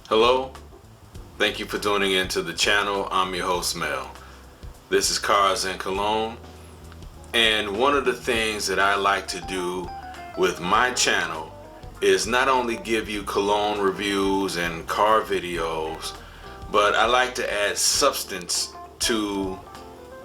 Hello, thank you for tuning into the channel. I'm your host Mel. This is Cars and Cologne, and one of the things that I like to do with my channel is not only give you cologne reviews and car videos, but I like to add substance to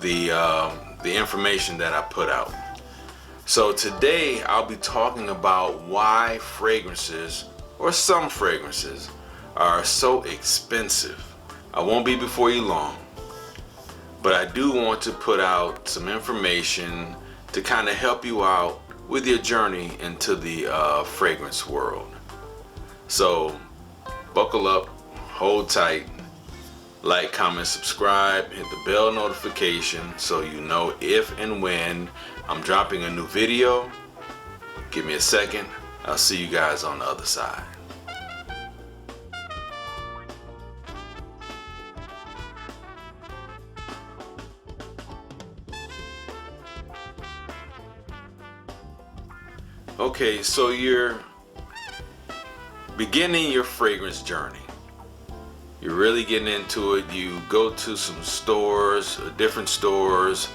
the information that I put out. So today I'll be talking about why fragrances, or some fragrances, are so expensive. I won't be before you long, but I do want to put out some information to kind of help you out with your journey into the fragrance world. So buckle up, hold tight, like, comment, subscribe, hit the bell notification so you know if and when I'm dropping a new video. Give me a second, I'll see you guys on the other side. Okay, so you're beginning your fragrance journey. You're really getting into it. You go to some stores, different stores.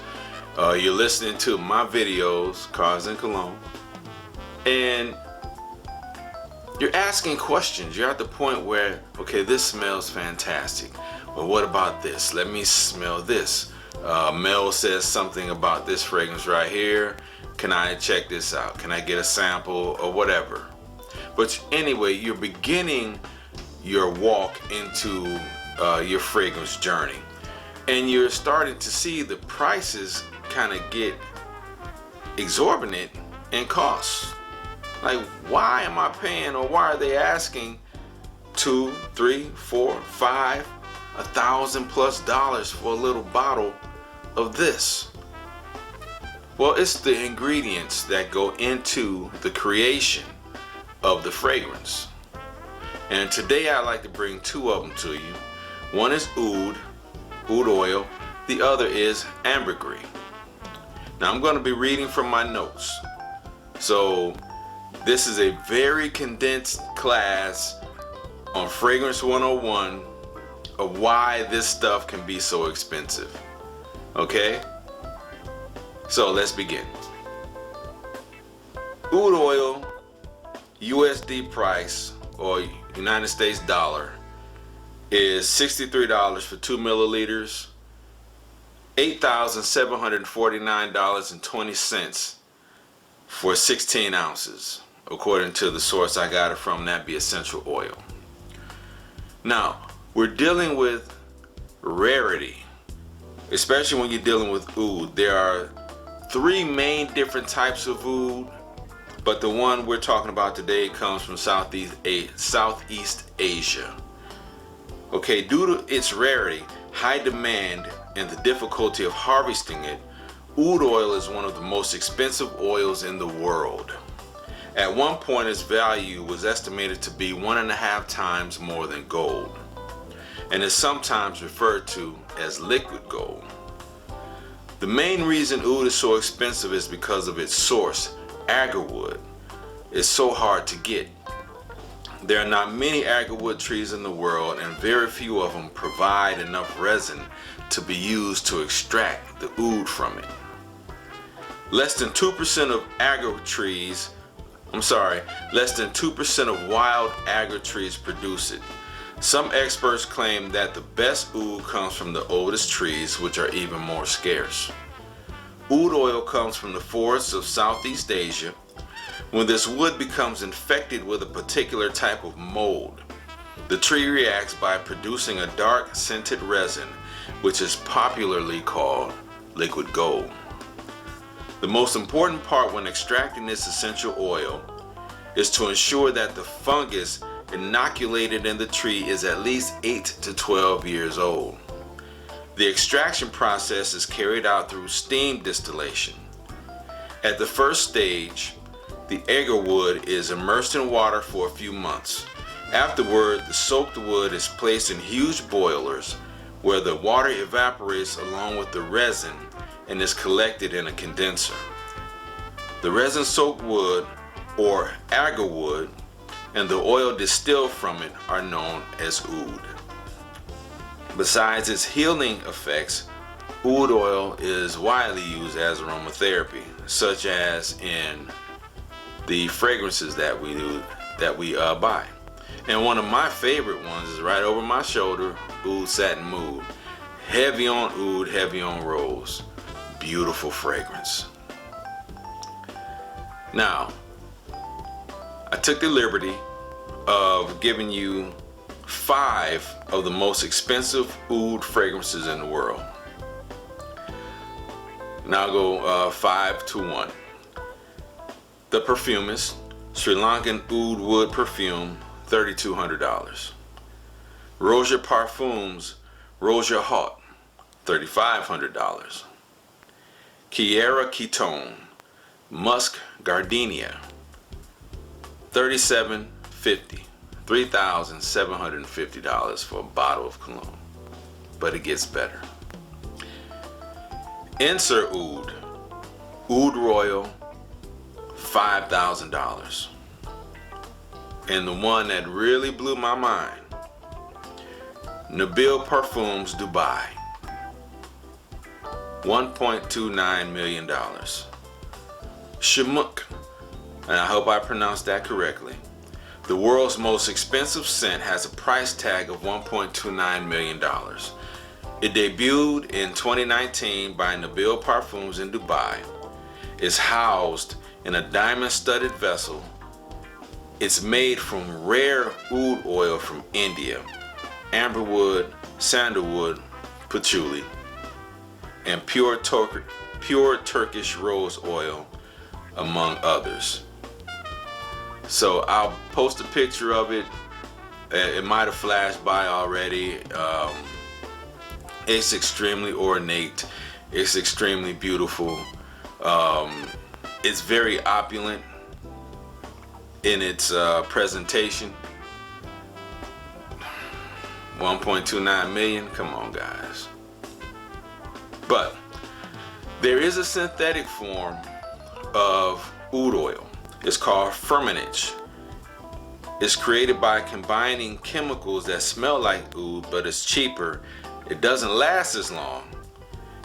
You're listening to my videos, Cars and Cologne, and you're asking questions. You're at the point where, okay, this smells fantastic. Well, what about this? Let me smell this. Mel says something about this fragrance right here. Can I check this out? Can I get a sample or whatever? But anyway, you're beginning your walk into your fragrance journey, and you're starting to see the prices kind of get exorbitant in costs. Like, why am I paying, or why are they asking $2, $3, $4, $5, $1,000+ for a little bottle of this? Well, it's the ingredients that go into the creation of the fragrance. And today I'd like to bring two of them to you. One is Oud Oil. The other is ambergris. Now I'm going to be reading from my notes. So this is a very condensed class on Fragrance 101 of why this stuff can be so expensive. Okay? So let's begin. Oud oil, USD price, or United States dollar, is $63 for 2 milliliters, $8,749.20 for 16 ounces, according to the source I got it from, that be essential oil. Now, we're dealing with rarity, especially when you're dealing with oud. There are 3 main different types of oud, but the one we're talking about today comes from Southeast Asia. Okay, due to its rarity, high demand, and the difficulty of harvesting it, oud oil is one of the most expensive oils in the world. At one point, its value was estimated to be 1.5 times more than gold, and is sometimes referred to as liquid gold. The main reason oud is so expensive is because of its source, agarwood. It's so hard to get. There are not many agarwood trees in the world, and very few of them provide enough resin to be used to extract the oud from it. Less than 2% of less than 2% of wild agar trees produce it. Some experts claim that the best oud comes from the oldest trees, which are even more scarce. Oud oil comes from the forests of Southeast Asia. When this wood becomes infected with a particular type of mold, the tree reacts by producing a dark scented resin, which is popularly called liquid gold. The most important part when extracting this essential oil is to ensure that the fungus inoculated in the tree is at least 8 to 12 years old. The extraction process is carried out through steam distillation. At the first stage, the agarwood is immersed in water for a few months. Afterward, the soaked wood is placed in huge boilers where the water evaporates along with the resin and is collected in a condenser. The resin-soaked wood, or agarwood, and the oil distilled from it are known as oud. Besides its healing effects, oud oil is widely used as aromatherapy, such as in the fragrances that we buy. And one of my favorite ones is right over my shoulder, Oud Satin Mood. Heavy on oud, heavy on rose. Beautiful fragrance. Now, I took the liberty of giving you 5 of the most expensive oud fragrances in the world. Now I'll go 5 to 1. The Perfumist, Sri Lankan Oud Wood Perfume, $3,200. Roja Parfums, Roja Hot, $3,500. Kiera Ketone, Musk Gardenia, $3,750. $3,750 for a bottle of cologne. But it gets better. Insert Oud, Oud Royal, $5,000. And the one that really blew my mind, Nabil Parfums Dubai, $1.29 million. Shamuk, and I hope I pronounced that correctly, the world's most expensive scent, has a price tag of $1.29 million. It debuted in 2019 by Nabil Parfums in Dubai. It's housed in a diamond-studded vessel. It's made from rare oud oil from India, amberwood, sandalwood, patchouli, and pure Turkish rose oil, among others. So I'll post a picture of it. It might have flashed by already. It's extremely ornate. It's extremely beautiful. It's very opulent in its presentation. 1.29 million. Come on, guys. But there is a synthetic form of oud oil. It's called Firmenich. It's created by combining chemicals that smell like oud, but it's cheaper. It doesn't last as long.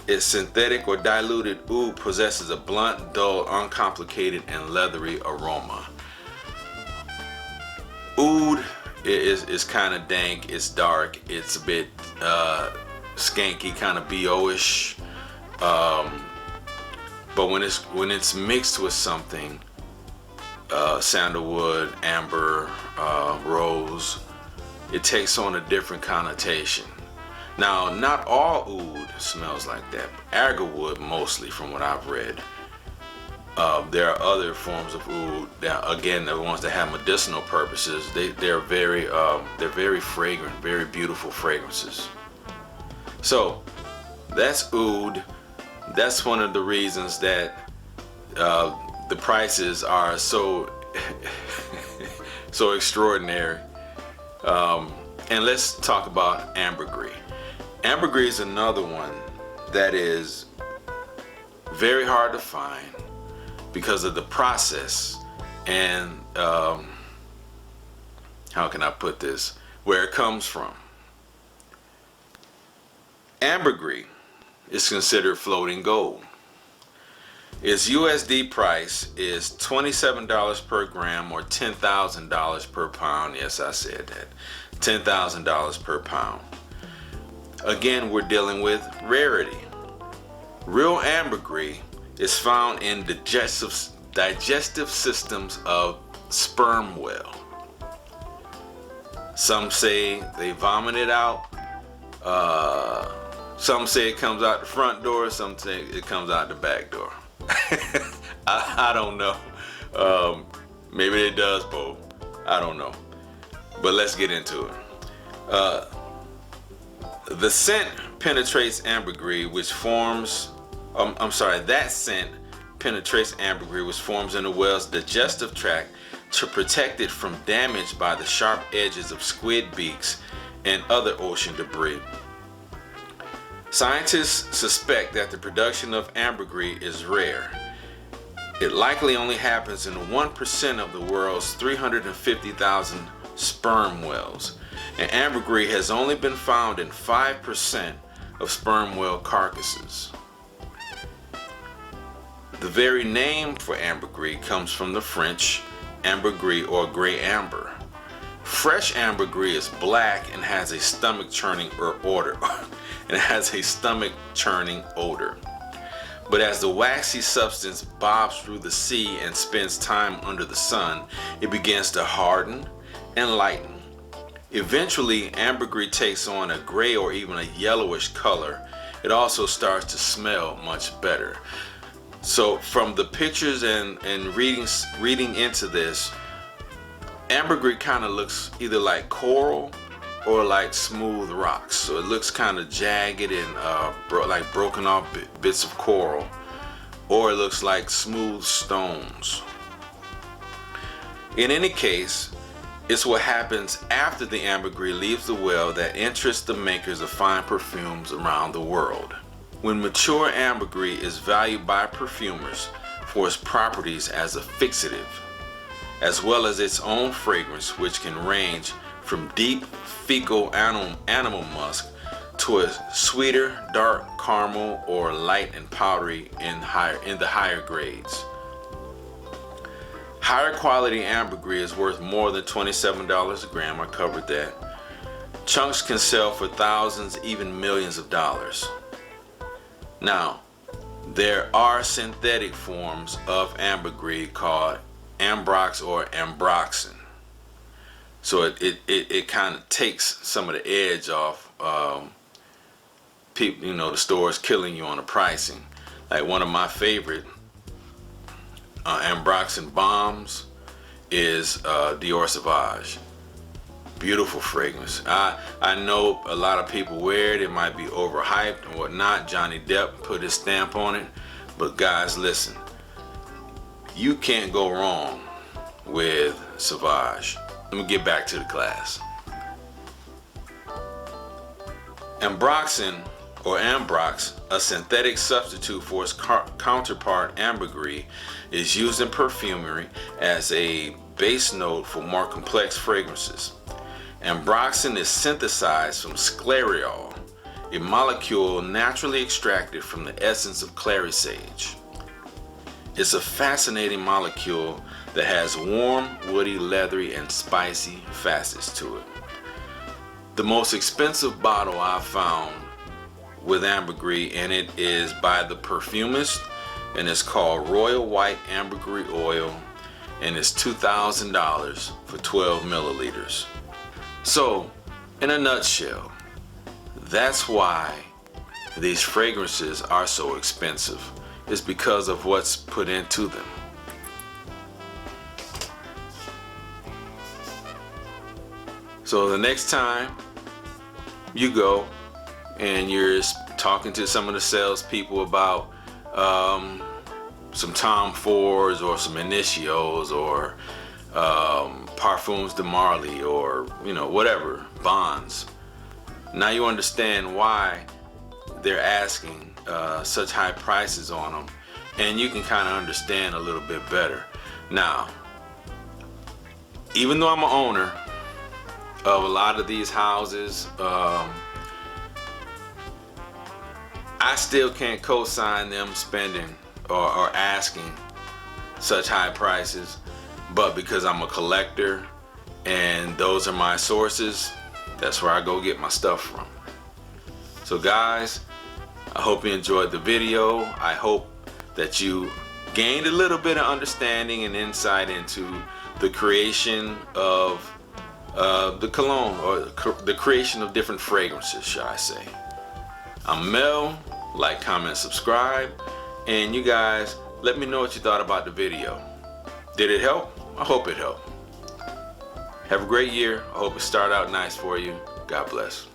Its synthetic or diluted oud possesses a blunt, dull, uncomplicated, and leathery aroma. Oud is kind of dank. It's dark. It's a bit skanky, kind of BO-ish. But when it's mixed with something, sandalwood, amber, rose, it takes on a different connotation. Now, not all oud smells like that. Agarwood mostly, from what I've read. There are other forms of oud that, again, the ones that have medicinal purposes. They're very fragrant, very beautiful fragrances. So that's oud. That's one of the reasons that the prices are so so extraordinary. And let's talk about ambergris. Ambergris is another one that is very hard to find because of the process and how can I put this, where it comes from. Ambergris is considered floating gold. Its USD price is $27 per gram, or $10,000 per pound. Yes, I said that. $10,000 per pound. Again, we're dealing with rarity. Real ambergris is found in digestive systems of sperm whale. Some say they vomit it out. Some say it comes out the front door. Some say it comes out the back door. I don't know. Maybe it does both. I don't know. But let's get into it. The scent penetrates ambergris, which forms. That scent penetrates ambergris, which forms in the whale's digestive tract to protect it from damage by the sharp edges of squid beaks and other ocean debris. Scientists suspect that the production of ambergris is rare. It likely only happens in 1% of the world's 350,000 sperm whales, and ambergris has only been found in 5% of sperm whale carcasses. The very name for ambergris comes from the French ambergris or gray amber. Fresh ambergris is black and has a stomach churning odor. But as the waxy substance bobs through the sea and spends time under the sun, it begins to harden and lighten. Eventually, ambergris takes on a gray or even a yellowish color. It also starts to smell much better. So from the pictures and reading into this, ambergris kind of looks either like coral or like smooth rocks. So it looks kind of jagged and like broken off bits of coral, or it looks like smooth stones. In any case, it's what happens after the ambergris leaves the well that interests the makers of fine perfumes around the world. When mature ambergris is valued by perfumers for its properties as a fixative, as well as its own fragrance, which can range from deep fecal animal musk to a sweeter dark caramel or light and powdery in the higher grades. Higher quality ambergris is worth more than $27 a gram. I covered that. Chunks can sell for thousands, even millions of dollars. Now, there are synthetic forms of ambergris called ambrox or ambroxan. So it kind of takes some of the edge off people, the stores killing you on the pricing. Like one of my favorite ambroxan bombs is Dior Sauvage. Beautiful fragrance. I know a lot of people wear it. It might be overhyped and whatnot. Johnny Depp put his stamp on it. But guys, listen. You can't go wrong with Sauvage. Let me get back to the class. Ambroxan or ambrox, a synthetic substitute for its counterpart ambergris, is used in perfumery as a base note for more complex fragrances. Ambroxan is synthesized from sclareol, a molecule naturally extracted from the essence of clary sage. It's a fascinating molecule that has warm, woody, leathery, and spicy facets to it. The most expensive bottle I've found with ambergris in it is by the perfumist, and it's called Royal White Ambergris Oil, and it's $2,000 for 12 milliliters. So, in a nutshell, that's why these fragrances are so expensive. It's because of what's put into them. So the next time you go and you're talking to some of the salespeople about some Tom Fords or some Initios or Parfums de Marly or whatever, Bonds, now you understand why they're asking such high prices on them, and you can kind of understand a little bit better. Now, even though I'm an owner of a lot of these houses, I still can't co-sign them spending or asking such high prices, but because I'm a collector and those are my sources, that's where I go get my stuff from. So guys, I hope you enjoyed the video. I hope that you gained a little bit of understanding and insight into the creation of the cologne, or the creation of different fragrances, shall I say. I'm Mel. Like, comment, subscribe, and you guys let me know what you thought about the video. Did it help? I hope it helped. Have a great year. I hope it started out nice for you. God bless.